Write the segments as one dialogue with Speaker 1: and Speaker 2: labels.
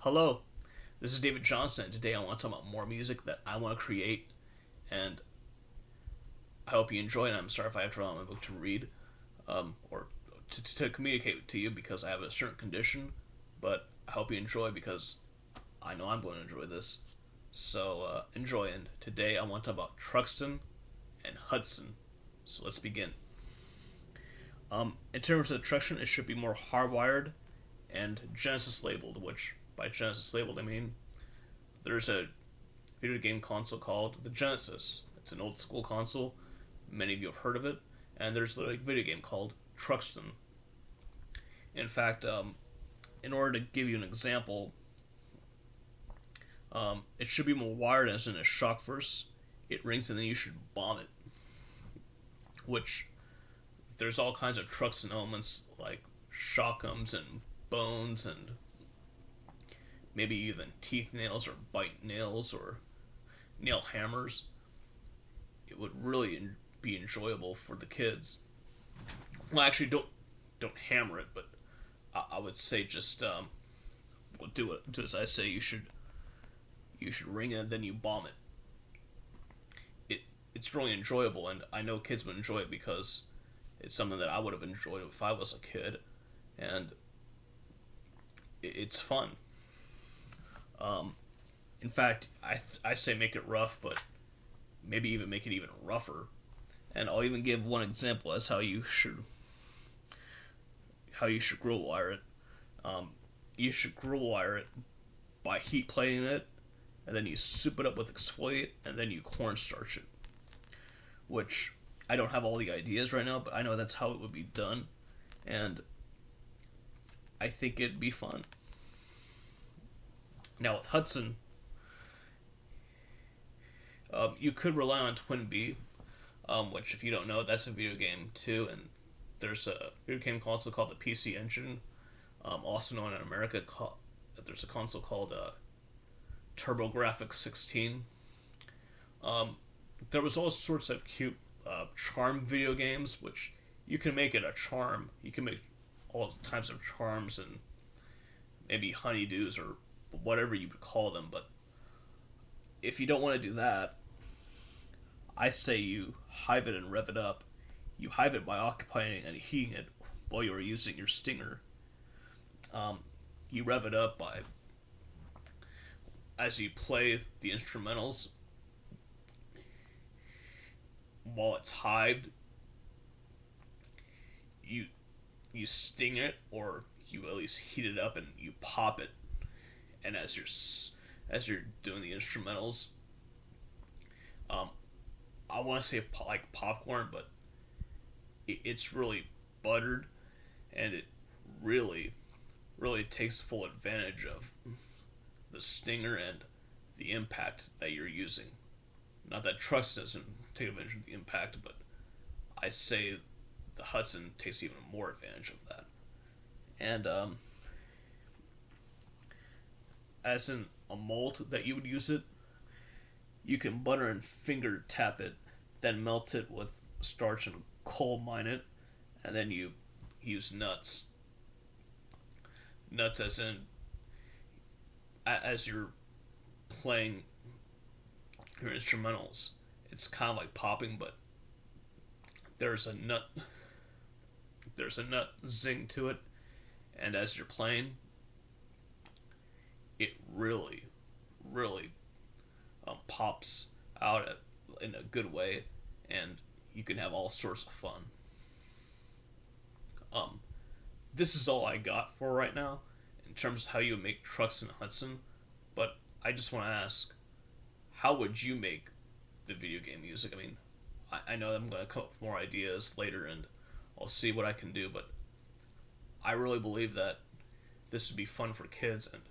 Speaker 1: Hello, this is David Johnson, and today I want to talk about more music that I want to create, and I hope you enjoy it. I'm sorry if I have to rely on my book to read, or to communicate to you because I have a certain condition, but I hope you enjoy because I know I'm going to enjoy this. So enjoy, and today I want to talk about Truxton and Hudson. So let's begin. In terms of the Truxton, it should be more hardwired and Genesis labeled, which by Genesis labeled I mean there's a video game console called the Genesis. It's an old school console. Many of you have heard of it. And there's a video game called Truxton. In fact, in order to give you an example, it should be more wired as in a shock verse. It rings and then you should bomb it. Which, there's all kinds of Truxton elements like shockums and bones and maybe even teeth nails or bite nails or nail hammers. It would really be enjoyable for the kids. Well, actually, don't hammer it, but I would say just well, do as I say. You should ring it and then you bomb it. It's really enjoyable, and I know kids would enjoy it because it's something that I would have enjoyed if I was a kid, and it's fun. In fact, I say make it rough, but maybe even make it even rougher. And I'll even give one example as how you should grill wire it. You should grill wire it by heat plating it, and then you soup it up with exfoliate, and then you cornstarch it. Which I don't have all the ideas right now, but I know that's how it would be done, and I think it'd be fun. Now with Hudson, you could rely on Twin B, which if you don't know, that's a video game too, and there's a video game console called the PC Engine, also known in America. There's a console called TurboGrafx 16. There was all sorts of cute charm video games, which you can make it a charm. You can make all types of charms and maybe honeydews or whatever you would call them, but if you don't want to do that, I say you hive it and rev it up. You hive it by occupying and heating it while you are using your stinger. You rev it up by, as you play the instrumentals, while it's hived, you sting it, or you at least heat it up and you pop it. And as you're doing the instrumentals, I want to say like popcorn, but it's really buttered, and it really takes full advantage of the stinger and the impact that you're using. Not that Truxton doesn't take advantage of the impact, but I say the Hudson takes even more advantage of that. And as in a mold that you would use it, you can butter and finger tap it, then melt it with starch and coal mine it, and then you use nuts. Nuts as in, as you're playing your instrumentals, it's kind of like popping, but there's a nut zing to it, and as you're playing, it really pops out in a good way, and you can have all sorts of fun. This is all I got for right now in terms of how you make Truxton and Hudson, but I just want to ask, how would you make the video game music? I mean, I know I'm going to come up with more ideas later, and I'll see what I can do, but I really believe that this would be fun for kids, and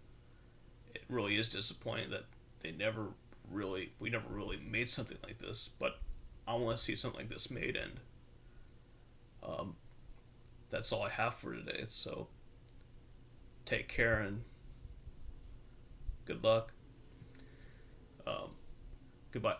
Speaker 1: it really is disappointing that we never really made something like this, but I want to see something like this made, and that's all I have for today. So take care and good luck. Goodbye.